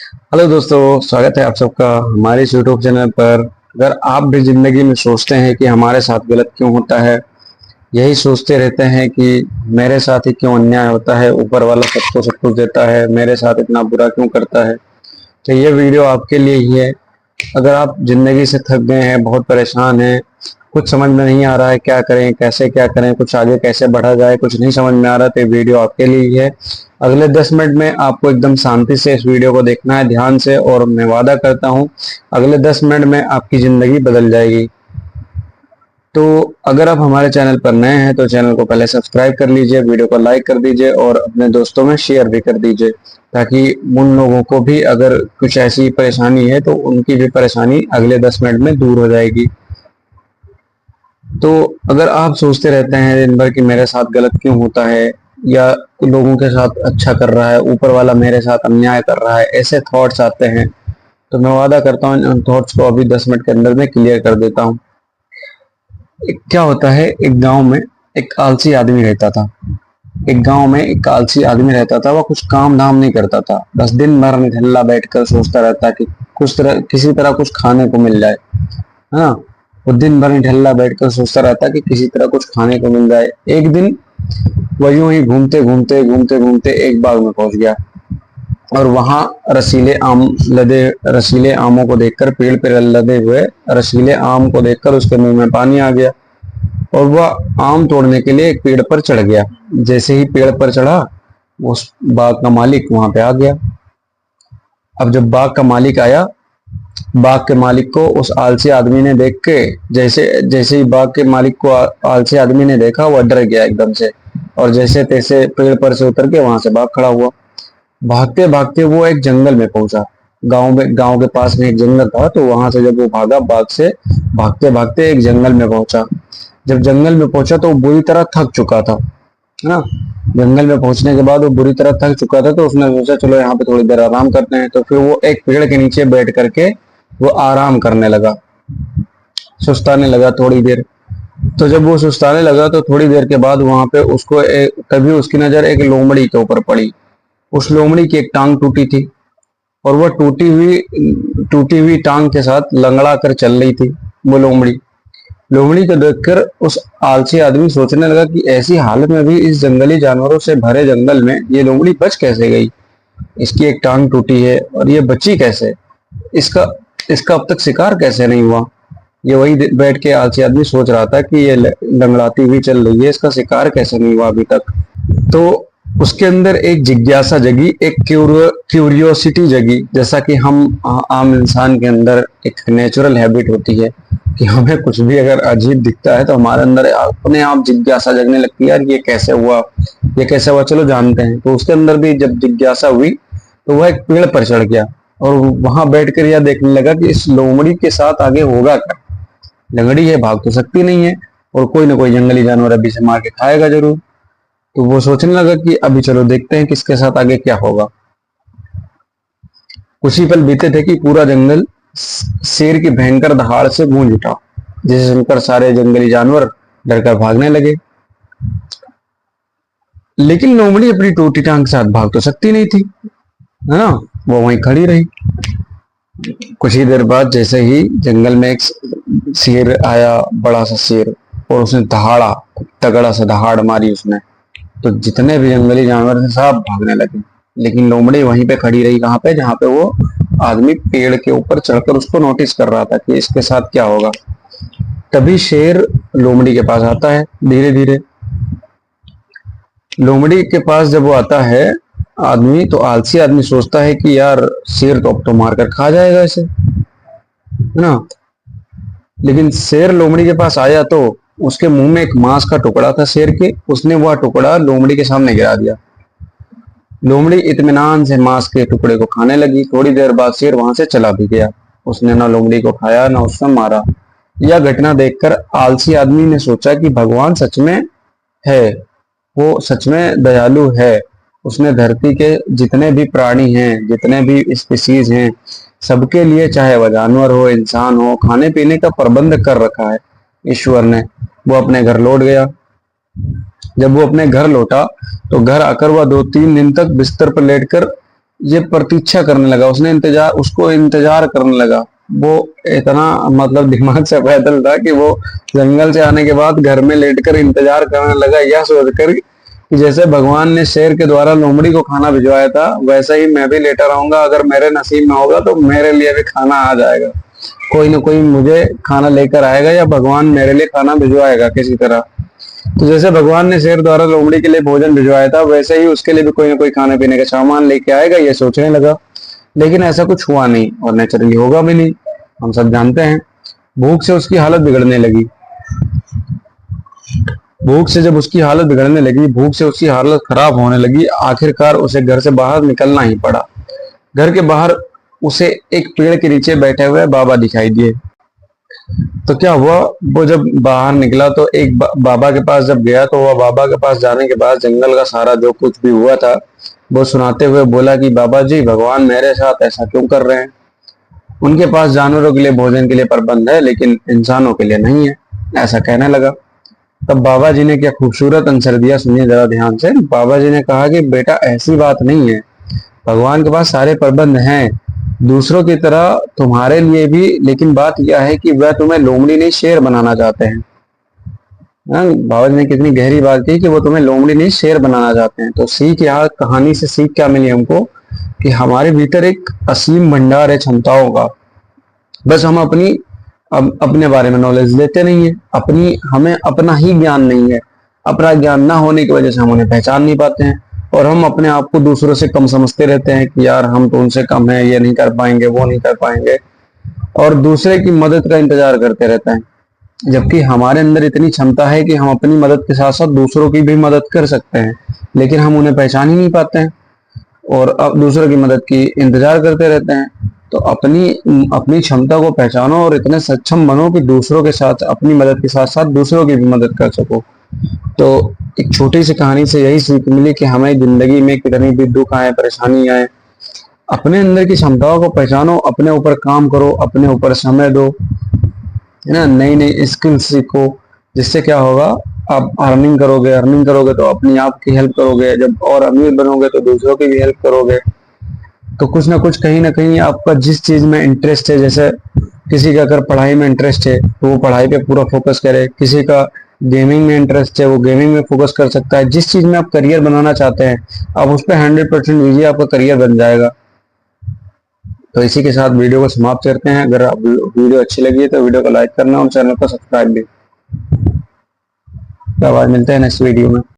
Hello दोस्तों, स्वागत है आप सबका हमारे इस यूट्यूब चैनल पर। अगर आप भी जिंदगी में सोचते हैं कि हमारे साथ गलत क्यों होता है, यही सोचते रहते हैं कि मेरे साथ ही क्यों अन्याय होता है, ऊपर वाला सबको सब कुछ देता है, मेरे साथ इतना बुरा क्यों करता है, तो ये वीडियो आपके लिए ही है। अगर आप जिंदगी से थक गए हैं, बहुत परेशान हैं, कुछ समझ में नहीं आ रहा है क्या करें, कैसे क्या करें, कुछ आगे कैसे बढ़ा जाए, कुछ नहीं समझ में आ रहा, तो ये वीडियो आपके लिए ही है। अगले 10 मिनट में आपको एकदम शांति से इस वीडियो को देखना है, ध्यान से, और मैं वादा करता हूँ अगले 10 मिनट में आपकी जिंदगी बदल जाएगी। तो अगर आप हमारे चैनल पर नए हैं तो चैनल को पहले सब्सक्राइब कर लीजिए, वीडियो को लाइक कर दीजिए और अपने दोस्तों में शेयर भी कर दीजिए, ताकि उन लोगों को भी अगर कुछ ऐसी परेशानी है तो उनकी भी परेशानी अगले 10 मिनट में दूर हो जाएगी। तो अगर आप सोचते रहते हैं दिन भर कि मेरे साथ गलत क्यों होता है, या लोगों के साथ अच्छा कर रहा है, ऊपर वाला मेरे साथ अन्याय कर रहा है, ऐसे थॉट्स आते हैं, तो मैं वादा करता हूँ उन थॉट्स को अभी 10 मिनट के अंदर में क्लियर कर देता हूँ। क्या होता है, एक गांव में एक आलसी आदमी रहता था। एक गांव में एक आलसी आदमी रहता था, वह कुछ काम धाम नहीं करता था, बस दिन भर निठल्ला बैठकर सोचता रहता कि कुछ तरह किसी तरह कुछ खाने को मिल जाए। हाँ, वो दिन भर निठल्ला बैठकर सोचता रहता कि किसी तरह कुछ खाने को मिल जाए। एक दिन वह यूं ही घूमते घूमते एक बाग में पहुंच गया, और वहां रसीले आमों को देखकर, पेड़ पे लदे हुए रसीले आम को देखकर उसके मुंह में पानी आ गया, और वह आम तोड़ने के लिए एक पेड़ पर चढ़ गया। जैसे ही पेड़ पर चढ़ा, उस बाग का मालिक वहां पे आ गया। अब जब बाग का मालिक आया, बाग के मालिक को उस आलसी आदमी ने देख के, जैसे जैसे ही बाग के मालिक को आलसी आदमी ने देखा, वह डर गया एकदम से, और जैसे तैसे पेड़ पर से उतर के वहां से भाग खड़ा हुआ। भागते भागते वो एक जंगल में पहुंचा। गांव के पास में एक जंगल था, तो वहां से जब वो भागा, बाग से भागते भागते एक जंगल में पहुंचा। जब जंगल में पहुंचा तो वो बुरी तरह थक चुका था, है ना। जंगल में पहुंचने के बाद वो बुरी तरह थक चुका था, तो उसने सोचा चलो यहाँ पे थोड़ी देर आराम करते हैं। तो फिर वो एक पेड़ के नीचे बैठ करके वो आराम करने लगा, सुस्ताने लगा थोड़ी देर। तो जब वो सुस्ताने लगा तो थोड़ी देर के बाद वहां पे उसको तभी उसकी नजर एक लोमड़ी के ऊपर पड़ी। उस लोमड़ी की एक टांग टूटी थी, और वह टूटी हुई टांग के साथ लंगड़ा कर चल रही थी वो लोमड़ी। लोमड़ी को देखकर उस आलसी आदमी सोचने लगा कि ऐसी हालत में भी इस जंगली जानवरों से भरे जंगल में ये लोमड़ी बच कैसे गई। इसकी एक टांग टूटी है और ये बची कैसे, इसका इसका अब तक शिकार कैसे नहीं हुआ। ये वही बैठ के आलसी आदमी सोच रहा था कि ये लंगड़ाती हुई चल रही है, इसका शिकार कैसे नहीं हुआ अभी तक। तो उसके अंदर एक जिज्ञासा जगी, एक क्यूरियोसिटी जगी, जैसा कि हम आम इंसान के अंदर एक नेचुरल हैबिट होती है कि हमें कुछ भी अगर अजीब दिखता है तो हमारे अंदर अपने आप जिज्ञासा जगने लगती है, यार ये कैसे हुआ, ये कैसे हुआ, चलो जानते हैं। तो उसके अंदर भी जब जिज्ञासा हुई तो वह एक पेड़ पर चढ़ गया, और वहां बैठकर यह देखने लगा कि इस लोमड़ी के साथ आगे होगा क्या। लंगड़ी है, भाग तो सकती नहीं है, और कोई ना कोई जंगली जानवर अभी से मार के खाएगा जरूर। तो वो सोचने लगा कि अभी चलो देखते हैं किसके साथ आगे क्या होगा। कुछ ही पल बीते थे कि पूरा जंगल शेर की भयंकर दहाड़ से गूंज उठा, जिसे सुनकर सारे जंगली जानवर डरकर भागने लगे। लेकिन लोमड़ी अपनी टूटी टांग के साथ भाग तो सकती नहीं थी, है ना। वो वहीं खड़ी रही। कुछ ही देर बाद जैसे ही जंगल में एक शेर आया, बड़ा सा शेर, और उसने दहाड़ा, तगड़ा सा दहाड़ मारी उसने, तो जितने भी जंगली जानवर थे सब भागने लगे। लेकिन लोमड़ी वहीं पे खड़ी रही, कहाँ पे, जहाँ पे वो आदमी पेड़ के ऊपर चढ़कर उसको नोटिस कर रहा था कि इसके साथ क्या होगा। तभी शेर लोमड़ी के पास आता है धीरे धीरे। लोमड़ी के पास जब वो आता है आदमी, तो आलसी आदमी सोचता है कि यार शेर तो अब तो मारकर खा जाएगा इसे, है ना। लेकिन शेर लोमड़ी के पास आया तो उसके मुंह में एक मांस का टुकड़ा था शेर के, उसने वह टुकड़ा लोमड़ी के सामने गिरा दिया। लोमड़ी इत्मीनान से मांस के टुकड़े को खाने लगी। थोड़ी देर बाद शेर वहां से चला भी गया। उसने ना लोमड़ी को खाया ना उसको मारा। यह घटना देखकर आलसी आदमी ने सोचा कि भगवान सच में है, वो सच में दयालु है। उसने धरती के जितने भी प्राणी हैं, जितने भी स्पीसीज हैं, सबके लिए, चाहे वह जानवर हो इंसान हो, खाने पीने का प्रबंध कर रखा है ईश्वर ने। वो अपने घर लौट गया। जब वो अपने घर लौटा तो घर आकर वह 2-3 दिन तक बिस्तर पर लेटकर ये प्रतीक्षा करने लगा, उसको इंतजार करने लगा। वो इतना मतलब दिमाग से पैदल था कि वो जंगल से आने के बाद घर में लेटकर इंतजार करने लगा, यह सोचकर कि जैसे भगवान ने शेर के द्वारा लोमड़ी को खाना भिजवाया था, वैसा ही मैं भी लेटा रहूंगा। अगर मेरे नसीब में होगा तो मेरे लिए भी खाना आ जाएगा, कोई ना कोई मुझे खाना लेकर आएगा, या भगवान मेरे लिए खाना भिजवाएगा किसी तरह। तो जैसे भगवान ने शेर द्वारा लोमड़ी के लिए भोजन भिजवाया था, वैसे ही उसके लिए भी कोई ना कोई खाने पीने का सामान लेके आएगा, ये सोचने लगा। लेकिन ऐसा कुछ हुआ नहीं, और नेचुरली होगा भी नहीं, हम सब जानते हैं। भूख से उसकी हालत बिगड़ने लगी। भूख से जब उसकी हालत बिगड़ने लगी, भूख से उसकी हालत खराब होने लगी, आखिरकार उसे घर से बाहर निकलना ही पड़ा। घर के बाहर उसे एक पेड़ के नीचे बैठे हुए बाबा दिखाई दिए। तो क्या हुआ, वो जब बाहर निकला तो एक बाबा के पास जब गया, तो वह बाबा के पास जाने के बाद जंगल का सारा जो कुछ भी हुआ था वो सुनाते हुए बोला कि बाबा जी, भगवान मेरे साथ ऐसा क्यों कर रहे हैं? उनके पास जानवरों के लिए भोजन के लिए प्रबंध है, लेकिन इंसानों के लिए नहीं है, ऐसा कहने लगा। तब बाबा जी ने क्या खूबसूरत आंसर दिया, सुनिए जरा ध्यान से। बाबा जी ने कहा कि बेटा, ऐसी बात नहीं है, भगवान के पास सारे प्रबंध हैं दूसरों की तरह तुम्हारे लिए भी, लेकिन बात यह है कि वह तुम्हें लोमड़ी नहीं शेर बनाना चाहते हैं। बाबा जी ने कितनी गहरी बात की कि वो तुम्हें लोमड़ी नहीं शेर बनाना चाहते हैं। तो सीख, यहाँ कहानी से सीख क्या मिली हमको, कि हमारे भीतर एक असीम भंडार है क्षमताओं का, बस हम अपने बारे में नॉलेज लेते नहीं है, हमें अपना ही ज्ञान नहीं है। अपना ज्ञान ना होने की वजह से हम उन्हें पहचान नहीं पाते हैं, और हम अपने आप को दूसरों से कम समझते रहते हैं कि यार हम तो उनसे कम है, ये नहीं कर पाएंगे, वो नहीं कर पाएंगे, और दूसरे की मदद का इंतजार करते रहते हैं। जबकि हमारे अंदर इतनी क्षमता है कि हम अपनी मदद के साथ साथ दूसरों की भी मदद कर सकते हैं, लेकिन हम उन्हें पहचान ही नहीं पाते हैं, और अब दूसरों की मदद की इंतजार करते रहते हैं। तो अपनी क्षमता को पहचानो और इतने सक्षम बनो कि दूसरों के साथ, अपनी मदद के साथ साथ दूसरों की भी मदद कर सको। तो एक छोटी सी कहानी से यही सीख मिली कि हमें जिंदगी में कितनी भी दुख आए, परेशानी आए, अपने अंदर की क्षमताओं को पहचानो, अपने ऊपर काम करो, अपने ऊपर समय दो, है ना, नई नई स्किल सीखो, जिससे क्या होगा, आप अर्निंग करोगे तो अपनी आप की हेल्प करोगे, जब और अमीर बनोगे तो दूसरों की भी हेल्प करोगे। तो कुछ ना कहीं आपका जिस चीज में इंटरेस्ट है, जैसे किसी का अगर पढ़ाई में इंटरेस्ट है तो वो पढ़ाई पे पूरा फोकस करे, किसी का गेमिंग में इंटरेस्ट है वो गेमिंग में फोकस कर सकता है। जिस चीज में आप करियर बनाना चाहते हैं, आप उस पर 100% दीजिए, आपका करियर बन जाएगा। तो इसी के साथ वीडियो को समाप्त करते हैं। अगर आप वीडियो अच्छी लगी है तो वीडियो को लाइक करना और चैनल को सब्सक्राइब भी। तो आज मिलते हैं नेक्स्ट वीडियो में।